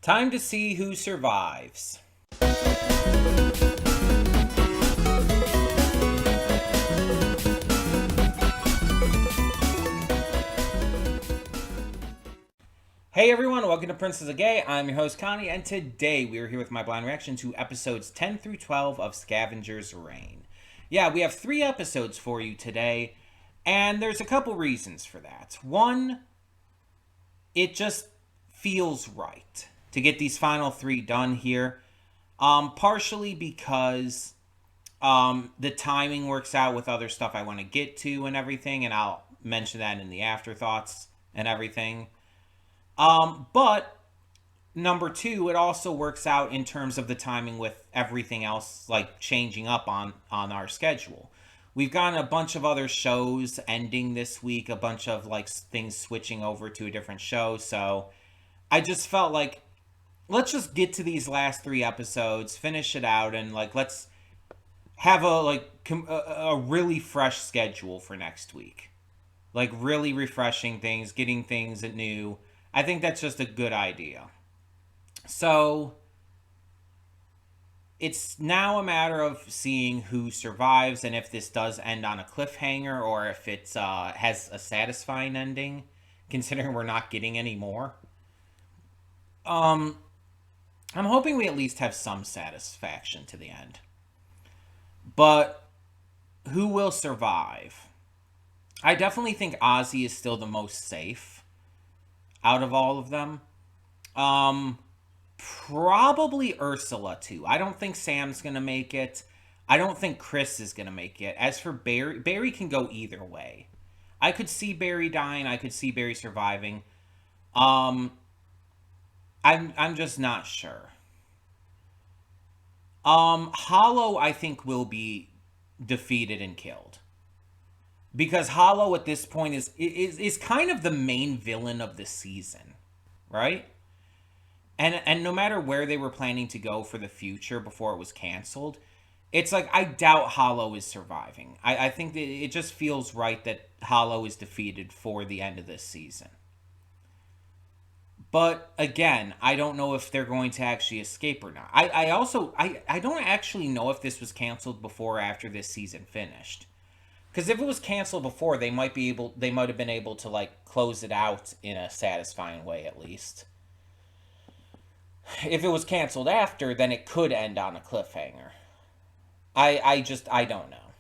Time to see who survives. Hey everyone, welcome to Princess of Gay. I'm your host Connie, and today we are here with my blind reaction to episodes 10 through 12 of Scavengers Reign. Yeah, we have 3 episodes for you today, and there's a couple reasons for that. One, it just feels right to get these final 3 done here. Partially because the timing works out with other stuff I want to get to and everything, and I'll mention that in the afterthoughts and everything. But number 2, it also works out in terms of the timing with everything else, like changing up on our schedule. We've gotten a bunch of other shows ending this week, a bunch of like things switching over to a different show. So I just felt like, let's just get to these last 3 episodes, finish it out, and like, let's have a really fresh schedule for next week. Like really refreshing things, getting things new. I think that's just a good idea. So it's now a matter of seeing who survives and if this does end on a cliffhanger or if it has a satisfying ending, considering we're not getting any more. I'm hoping we at least have some satisfaction to the end. But who will survive? I definitely think Ozzy is still the most safe out of all of them. Probably Ursula too. I don't think Sam's gonna make it. I don't think Chris is gonna make it. As for Barry can go either way. I could see Barry dying. I could see Barry surviving. I'm just not sure. Hollow, I think, will be defeated and killed. Because Hollow at this point is kind of the main villain of the season, right? And no matter where they were planning to go for the future before it was canceled, it's like, I doubt Hollow is surviving. I think that it just feels right that Hollow is defeated for the end of this season. But again, I don't know if they're going to actually escape or not. I don't actually know if this was canceled before or after this season finished. Because if it was canceled before, they might have been able to like close it out in a satisfying way at least. If it was canceled after, then it could end on a cliffhanger. I don't know.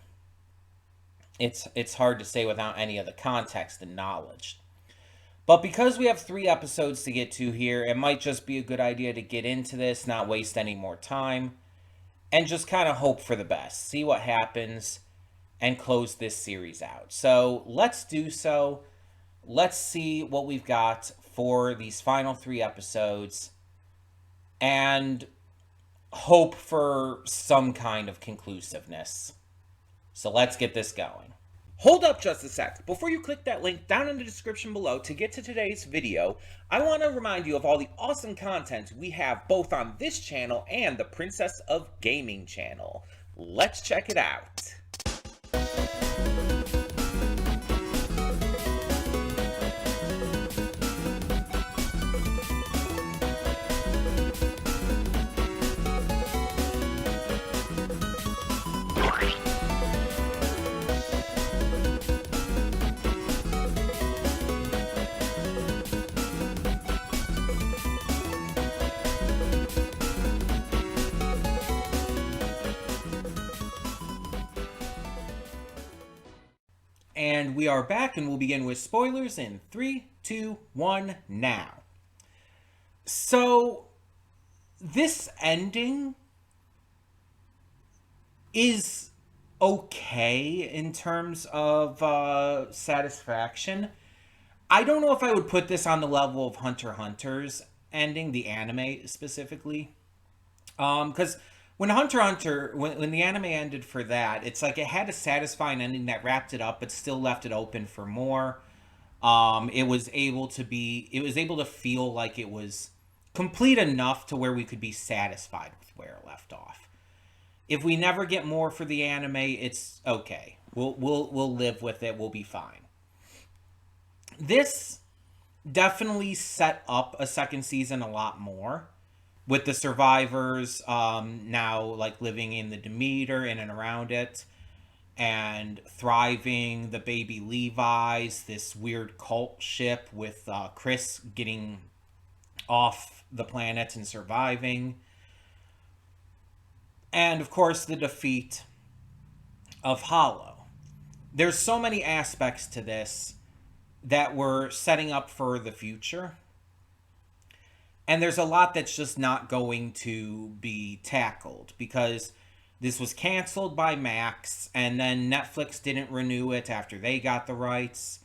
It's hard to say without any of the context and knowledge. But because we have 3 episodes to get to here, it might just be a good idea to get into this, not waste any more time, and just kind of hope for the best. See what happens, and close this series out. So let's do so. Let's see what we've got for these final 3 episodes, and hope for some kind of conclusiveness. So let's get this going. Hold up just a sec. Before you click that link down in the description below to get to today's video, I want to remind you of all the awesome content we have both on this channel and the Princess of Gaming channel. Let's check it out. And we are back, and we'll begin with spoilers in 3, 2, 1, now. So, this ending is okay in terms of satisfaction. I don't know if I would put this on the level of Hunter x Hunter's ending, the anime specifically. Because when Hunter x Hunter, when the anime ended for that, it's like it had a satisfying ending that wrapped it up, but still left it open for more. It was able to feel like it was complete enough to where we could be satisfied with where it left off. If we never get more for the anime, it's okay. We'll live with it. We'll be fine. This definitely set up a second season a lot more. with the survivors now like living in the Demeter, in and around it, and thriving, the baby Levi's, this weird cult ship with Chris getting off the planet and surviving, and of course the defeat of Hollow. There's so many aspects to this that we're setting up for the future. And there's a lot that's just not going to be tackled because this was canceled by Max and then Netflix didn't renew it after they got the rights.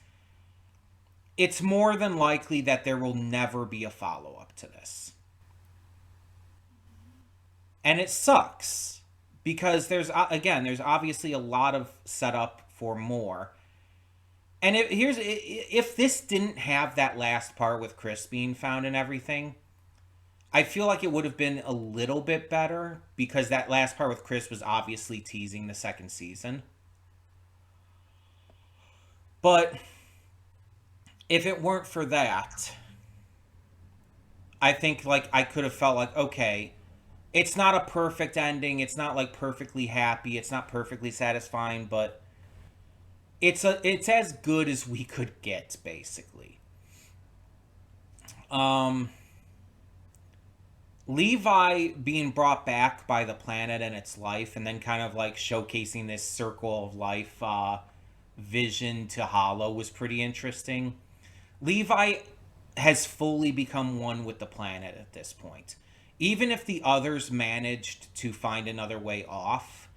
It's more than likely that there will never be a follow-up to this. And it sucks because there's obviously a lot of setup for more. And if this didn't have that last part with Chris being found and everything, I feel like it would have been a little bit better because that last part with Chris was obviously teasing the second season. But if it weren't for that, I think like I could have felt like, okay, it's not a perfect ending. It's not like perfectly happy. It's not perfectly satisfying, but it's as good as we could get, basically. Levi being brought back by the planet and its life, and then kind of like showcasing this circle of life vision to Hollow was pretty interesting. Levi has fully become one with the planet at this point. Even if the others managed to find another way off,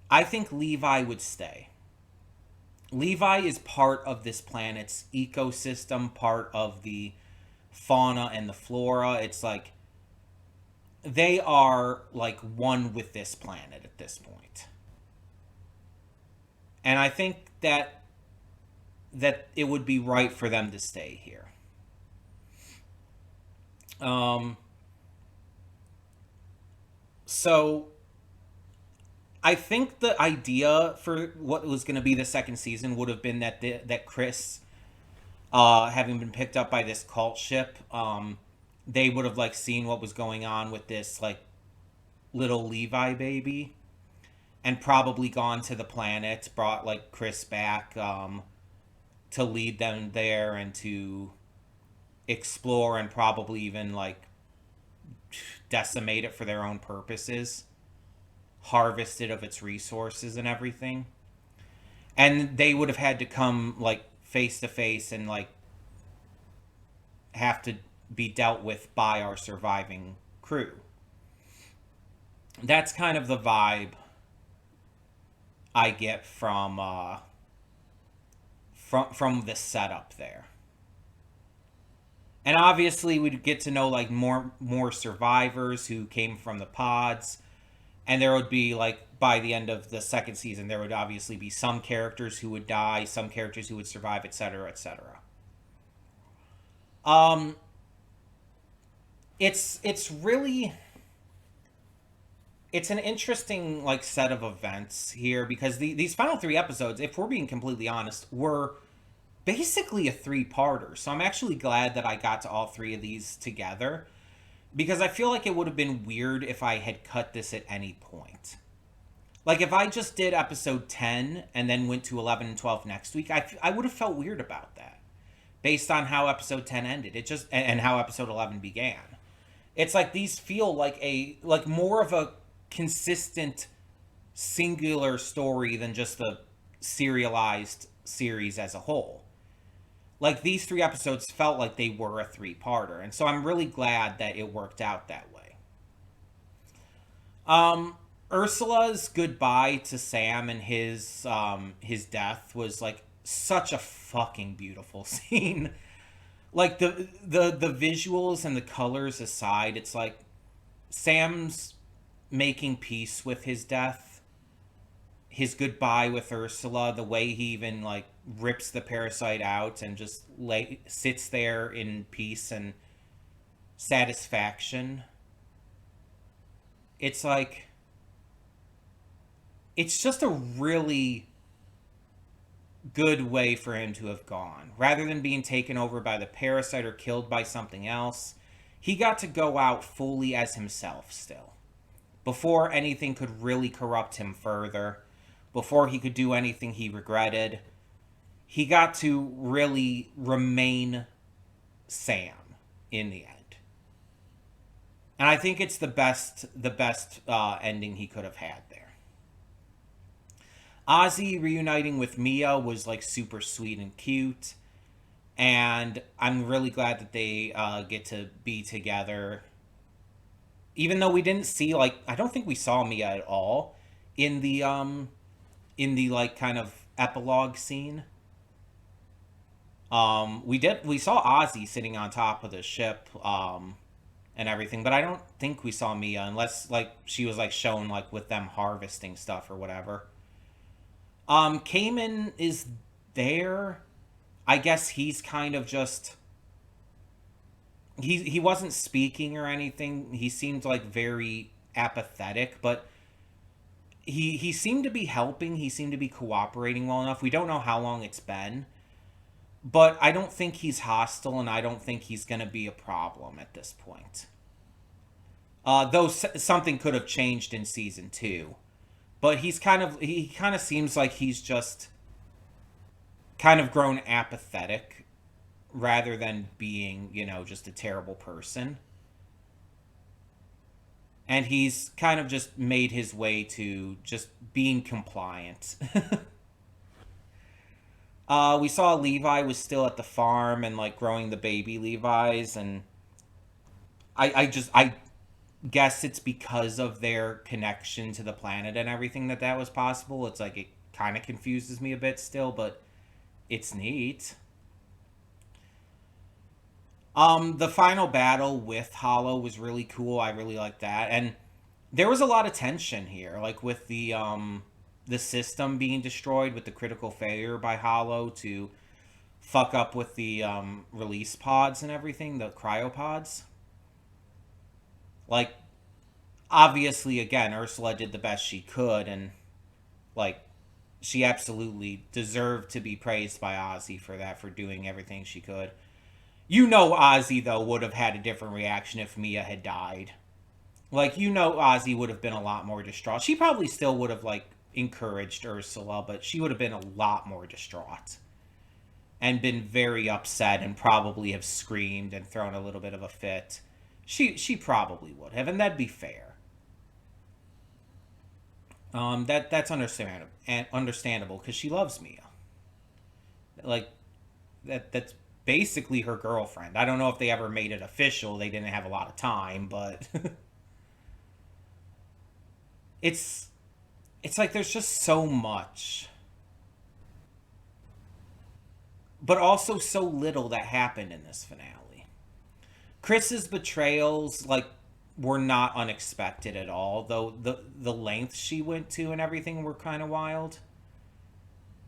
I think Levi would stay. Levi is part of this planet's ecosystem, part of the fauna and the flora. It's like they are like one with this planet at this point. And I think that it would be right for them to stay here. So I think the idea for what was going to be the second season would have been that Chris, having been picked up by this cult ship, they would have like seen what was going on with this like little Levi baby, and probably gone to the planet, brought like Chris back to lead them there and to explore and probably even like decimate it for their own purposes, harvest it of its resources and everything. And they would have had to come like face to face and like have to be dealt with by our surviving crew. That's kind of the vibe I get from the setup there. And obviously we'd get to know like more survivors who came from the pods, and there would be like by the end of the second season there would obviously be some characters who would die, some characters who would survive, etc., etc. It's really, it's an interesting like set of events here because these final 3 episodes, if we're being completely honest, were basically a 3-parter. So I'm actually glad that I got to all 3 of these together, because I feel like it would have been weird if I had cut this at any point. Like if I just did episode 10 and then went to 11 and 12 next week, I would have felt weird about that based on how episode 10 ended. It just, and how episode 11 began. It's like these feel like more of a consistent singular story than just the serialized series as a whole. Like these 3 episodes felt like they were a 3-parter, and so I'm really glad that it worked out that way. Ursula's goodbye to Sam and his death was like such a fucking beautiful scene. Like the visuals and the colors aside, it's like Sam's making peace with his death, his goodbye with Ursula, the way he even like rips the parasite out and just sits there in peace and satisfaction. It's like, it's just a really good way for him to have gone. Rather than being taken over by the parasite or killed by something else, he got to go out fully as himself still. Before anything could really corrupt him further, before he could do anything he regretted, he got to really remain Sam in the end. And I think it's the best ending he could have had there. Ozzy reuniting with Mia was like super sweet and cute, and I'm really glad that they get to be together. Even though we didn't see, like, I don't think we saw Mia at all in the like kind of epilogue scene. We saw Ozzy sitting on top of the ship and everything, but I don't think we saw Mia unless like she was like shown like with them harvesting stuff or whatever. Cayman is there. I guess he's kind of just he wasn't speaking or anything. He seemed like very apathetic, but he seemed to be helping. He seemed to be cooperating well enough. We don't know how long it's been, but I don't think he's hostile, and I don't think he's going to be a problem at this point. Though something could have changed in season 2. But he kind of seems like he's just kind of grown apathetic rather than being, just a terrible person. And he's kind of just made his way to just being compliant. We saw Levi was still at the farm and like growing the baby Levi's, and I guess it's because of their connection to the planet and everything that was possible. It's like it kind of confuses me a bit still, but it's neat. The final battle with Hollow was really cool. I really liked that, and there was a lot of tension here, like with the system being destroyed with the critical failure by Hollow to fuck up with the release pods and everything, the cryopods. Like, obviously, again, Ursula did the best she could, and like she absolutely deserved to be praised by Ozzy for that, for doing everything she could. Ozzy, though, would have had a different reaction if Mia had died. Like, Ozzy would have been a lot more distraught. She probably still would have, like, encouraged Ursula, but she would have been a lot more distraught. And been very upset and probably have screamed and thrown a little bit of a fit. She probably would have, and that'd be fair. That's understandable, because she loves Mia. Like, that's basically her girlfriend. I don't know if they ever made it official. They didn't have a lot of time, but it's like there's just so much, but also so little that happened in this finale. Chris's betrayals, like, were not unexpected at all, though the lengths she went to and everything were kind of wild.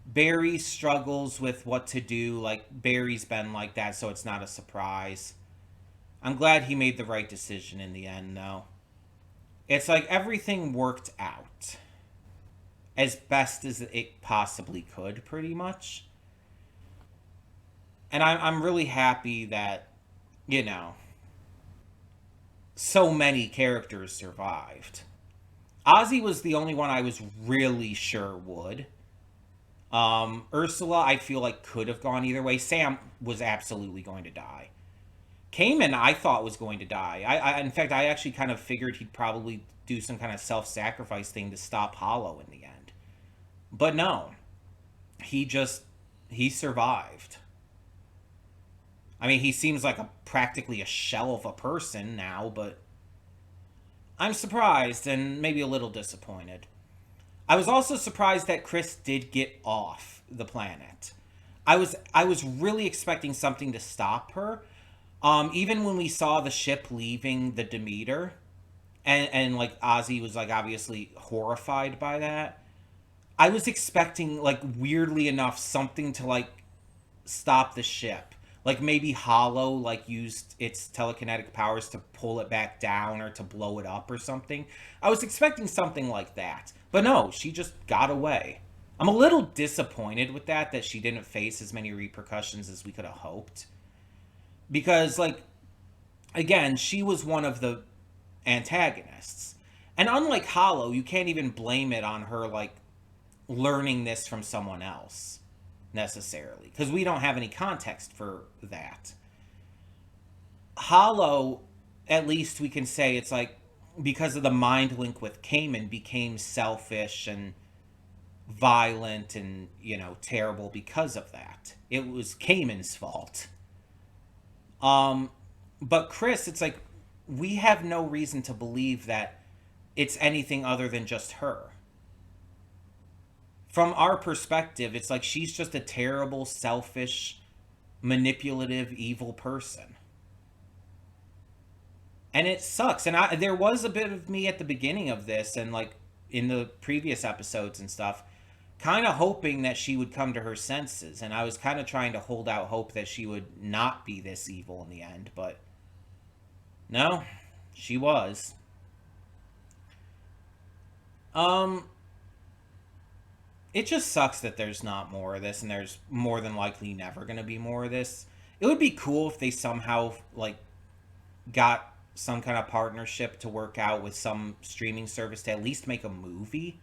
Barry's struggles with what to do, like, Barry's been like that, so it's not a surprise. I'm glad he made the right decision in the end, though. It's like everything worked out as best as it possibly could, pretty much. And I'm really happy that, so many characters survived. Ozzy was the only one I was really sure would. Ursula, I feel like, could have gone either way. Sam was absolutely going to die. Cayman, I thought, was going to die. In fact, I actually kind of figured he'd probably do some kind of self-sacrifice thing to stop Hollow in the end. But no. He survived. I mean, he seems like practically a shell of a person now, but I'm surprised and maybe a little disappointed. I was also surprised that Chris did get off the planet. I was really expecting something to stop her. Even when we saw the ship leaving the Demeter, and like Ozzy was like obviously horrified by that, I was expecting, like, weirdly enough, something to like stop the ship. Like maybe Hollow like used its telekinetic powers to pull it back down or to blow it up or something. I was expecting something like that. But no, she just got away. I'm a little disappointed with that she didn't face as many repercussions as we could have hoped. Because, like, again, she was one of the antagonists. And unlike Hollow, you can't even blame it on her, like, learning this from someone else, necessarily. Because we don't have any context for that. Hollow, at least we can say it's like, because of the mind link with Cayman, became selfish and violent and, terrible because of that. It was Cayman's fault. But Chris, it's like, we have no reason to believe that it's anything other than just her. From our perspective, it's like she's just a terrible, selfish, manipulative, evil person. And it sucks. And there was a bit of me at the beginning of this and, like, in the previous episodes and stuff, kind of hoping that she would come to her senses. And I was kind of trying to hold out hope that she would not be this evil in the end. But no, she was. It just sucks that there's not more of this, and there's more than likely never going to be more of this. It would be cool if they somehow, like, got some kind of partnership to work out with some streaming service to at least make a movie,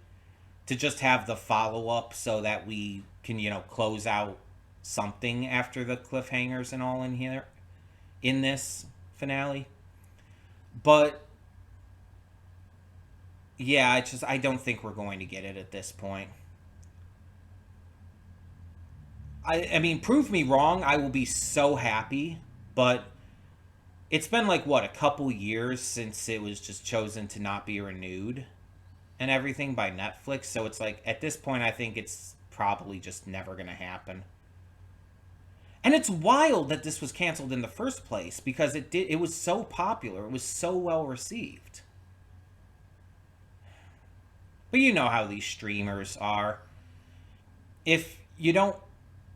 to just have the follow-up so that we can, close out something after the cliffhangers and all in here, in this finale. But yeah, I don't think we're going to get it at this point. I mean, prove me wrong, I will be so happy, but it's been like, what, a couple years since it was just chosen to not be renewed and everything by Netflix, so it's like, at this point, I think it's probably just never going to happen. And it's wild that this was canceled in the first place, because it was so popular, it was so well received. But you know how these streamers are. If you don't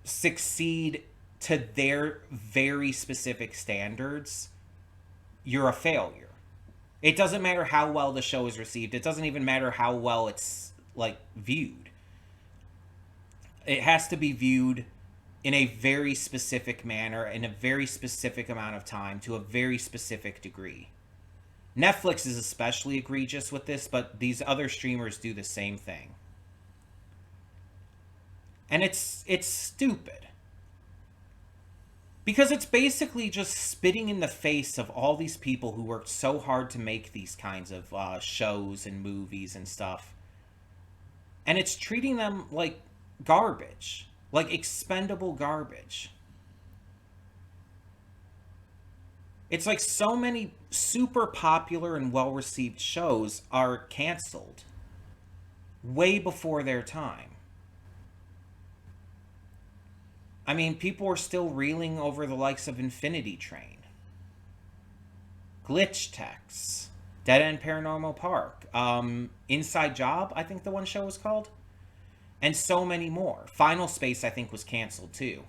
succeed to their very specific standards, you're a failure. It doesn't matter how well the show is received. It doesn't even matter how well it's, like, viewed. It has to be viewed in a very specific manner, in a very specific amount of time, to a very specific degree. Netflix is especially egregious with this, but these other streamers do the same thing. And it's stupid. Because it's basically just spitting in the face of all these people who worked so hard to make these kinds of shows and movies and stuff. And it's treating them like garbage. Like expendable garbage. It's like so many super popular and well-received shows are canceled way before their time. I mean, people are still reeling over the likes of Infinity Train, Glitch Techs, Dead End Paranormal Park, Inside Job, I think the one show was called, and so many more. Final Space, I think, was canceled too.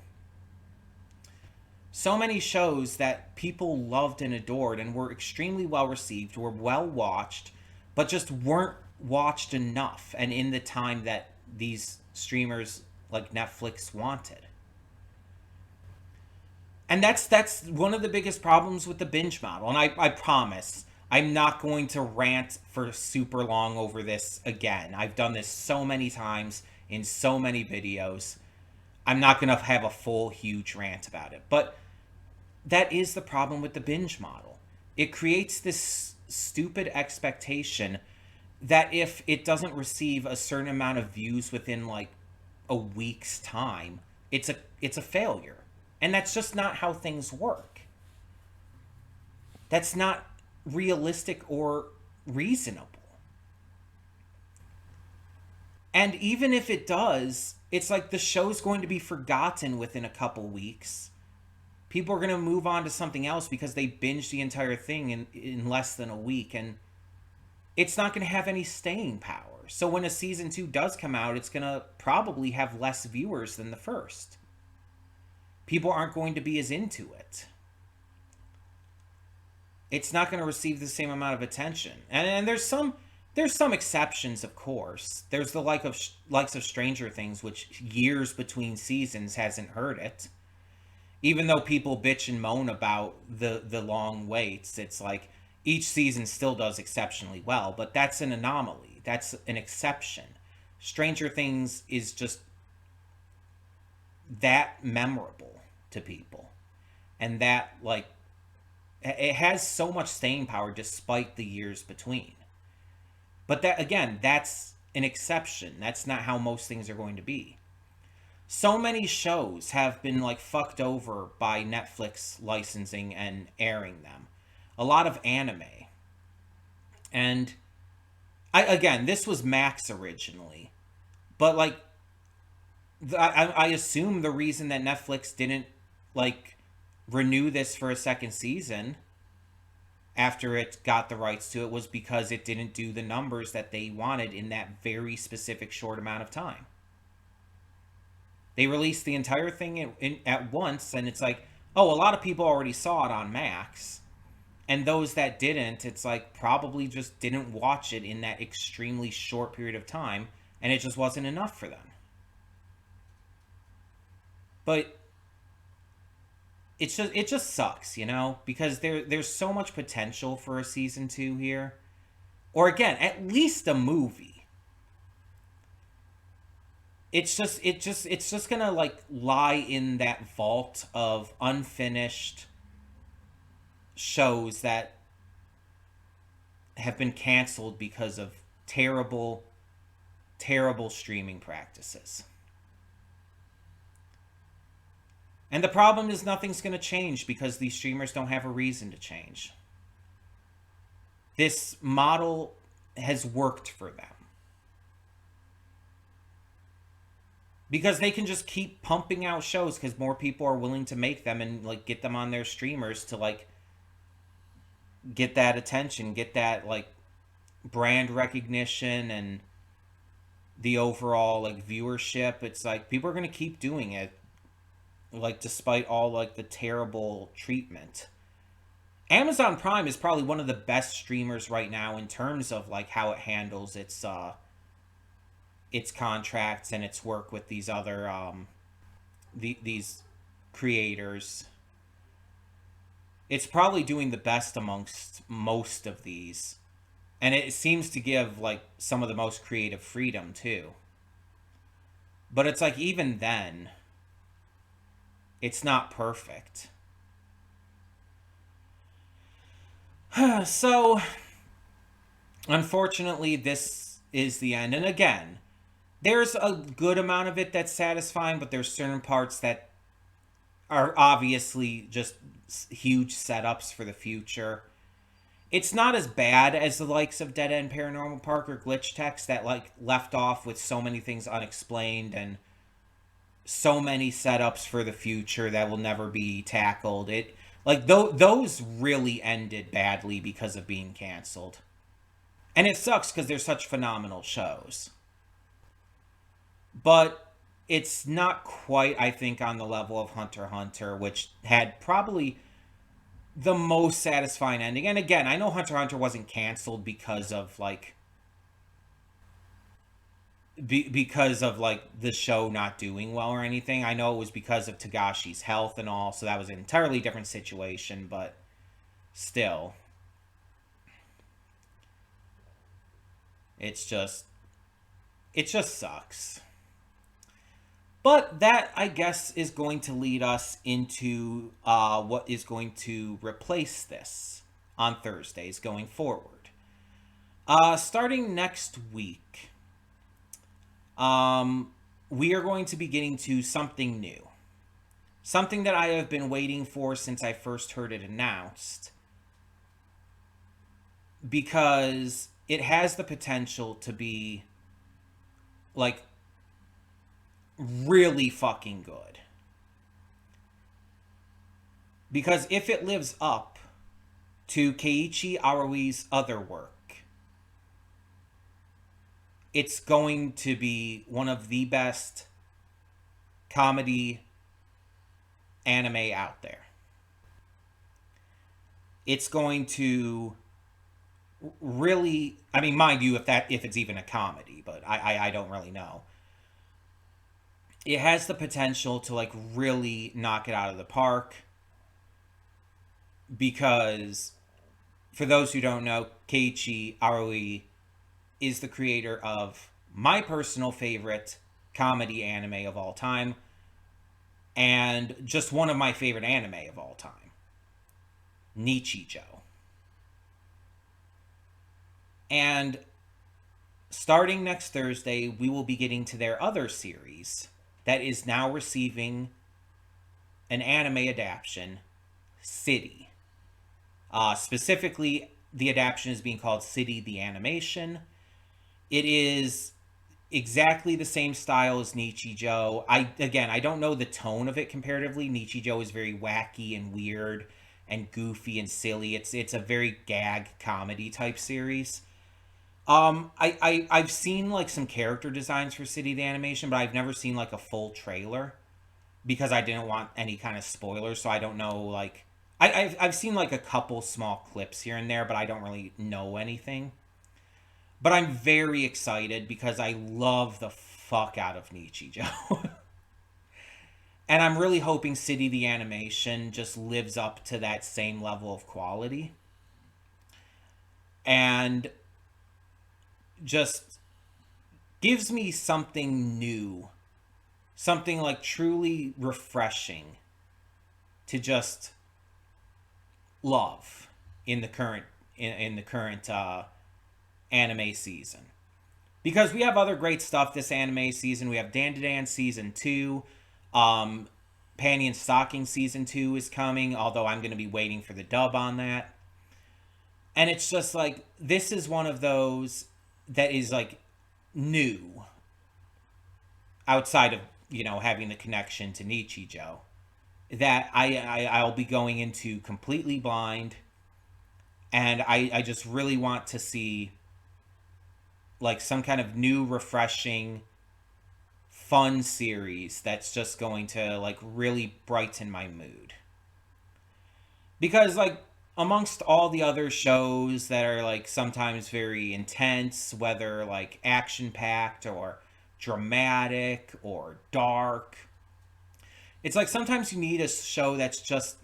So many shows that people loved and adored and were extremely well received, were well watched, but just weren't watched enough and in the time that these streamers like Netflix wanted. And that's one of the biggest problems with the binge model. And I promise I'm not going to rant for super long over this again. I've done this so many times in so many videos. I'm not going to have a full, huge rant about it. But that is the problem with the binge model. It creates this stupid expectation that if it doesn't receive a certain amount of views within like a week's time, it's a failure. And that's just not how things work. That's not realistic or reasonable. And even if it does, it's like the show's going to be forgotten within a couple weeks. People are going to move on to something else because they binged the entire thing in less than a week. And it's not going to have any staying power. So when a season 2 does come out, it's going to probably have less viewers than the first. People aren't going to be as into it. It's not going to receive the same amount of attention. And there's some exceptions, of course. There's the likes of Stranger Things, which years between seasons hasn't heard it. Even though people bitch and moan about the long waits, it's like each season still does exceptionally well, but that's an anomaly. That's an exception. Stranger Things is just that memorable to people. And that, like, it has so much staying power despite the years between. But that, again, that's an exception. That's not how most things are going to be. So many shows have been like fucked over by Netflix licensing and airing them. A lot of anime. And again, this was Max originally. But like I assume the reason that Netflix didn't like renew this for a second season after it got the rights to it was because it didn't do the numbers that they wanted in that very specific short amount of time. They released the entire thing at once, and it's like, oh, a lot of people already saw it on Max. And those that didn't, it's like probably just didn't watch it in that extremely short period of time, and it just wasn't enough for them. But it just sucks, you know, because there's so much potential for a season 2 here. Or again, at least a movie. It's just gonna like lie in that vault of unfinished shows that have been canceled because of terrible streaming practices. And the problem is nothing's going to change because these streamers don't have a reason to change. This model has worked for them. Because they can just keep pumping out shows because more people are willing to make them and like get them on their streamers to like get that attention, get that like brand recognition and the overall like viewership. It's like people are going to keep doing it, like despite all like the terrible treatment. Amazon Prime is probably one of the best streamers right now in terms of like how it handles its contracts and its work with these other these creators. It's probably doing the best amongst most of these, and it seems to give like some of the most creative freedom too. But it's like even then it's not perfect. So unfortunately this is the end. And again, there's a good amount of it that's satisfying, but there's certain parts that are obviously just huge setups for the future. It's not as bad as the likes of Dead End Paranormal Park or Glitch Text that like left off with so many things unexplained and so many setups for the future that will never be tackled. It like those really ended badly because of being canceled. And it sucks because they're such phenomenal shows. But it's not quite, I think, on the level of Hunter x Hunter, which had probably the most satisfying ending. And again, I know Hunter x Hunter wasn't canceled because of like because of like the show not doing well or anything. I know it was because of Tagashi's health and all, so that was an entirely different situation, but still, it just sucks. But that, I guess, is going to lead us into what is going to replace this on Thursdays going forward. Starting next week, we are going to be getting to something new. Something that I have been waiting for since I first heard it announced. Because it has the potential to be, like, really fucking good. Because if it lives up to Keiichi Arui's other work, it's going to be one of the best comedy anime out there. It's going to really, I mean, mind you, if it's even a comedy, but I don't really know. it has the potential to like really knock it out of the park, because for those who don't know, Keiichi Aoi is the creator of my personal favorite comedy anime of all time, and just one of my favorite anime of all time, Nichijou. And starting next Thursday, we will be getting to their other series that is now receiving an anime adaptation, City. Specifically, the adaptation is being called City the Animation. It is exactly the same style as Nichijou. I don't know the tone of it comparatively. Nichijou is very wacky and weird and goofy and silly. It's a very gag comedy type series. I've seen like some character designs for City the Animation, but I've never seen like a full trailer because I didn't want any kind of spoilers. So I don't know, like I've seen like a couple small clips here and there, but I don't really know anything. But I'm very excited because I love the fuck out of Nichijou. And I'm really hoping City the Animation just lives up to that same level of quality. And just gives me something new, something like truly refreshing to just love in the current in the current anime season. Because we have other great stuff this anime season. We have Dandadan season 2. Panty and Stocking season 2 is coming, although I'm going to be waiting for the dub on that. And it's just like, this is one of those that is like new outside of, having the connection to Nichijou, that I'll be going into completely blind. And I just really want to see like some kind of new, refreshing, fun series that's just going to like really brighten my mood. Because like amongst all the other shows that are like sometimes very intense, whether like action packed or dramatic or dark, it's like sometimes you need a show that's just,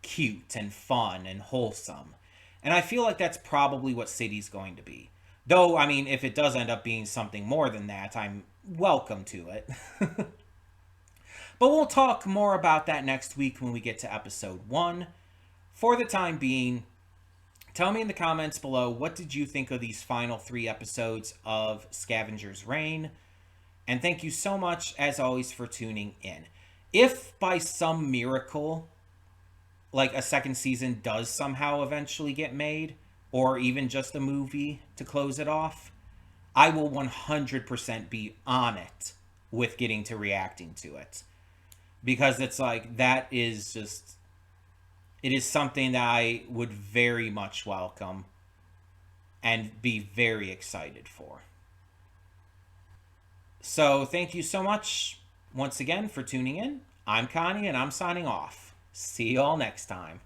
cute and fun and wholesome. And I feel like that's probably what City's going to be. Though, I mean, if it does end up being something more than that, I'm welcome to it. But we'll talk more about that next week when we get to episode 1. For the time being, tell me in the comments below, what did you think of these final 3 episodes of Scavengers Reign? And thank you so much, as always, for tuning in. If by some miracle, like a second season does somehow eventually get made, or even just a movie to close it off, I will 100% be on it with getting to reacting to it. Because it's like, that is just, it is something that I would very much welcome and be very excited for. So thank you so much once again for tuning in. I'm Connie and I'm signing off. See you all next time.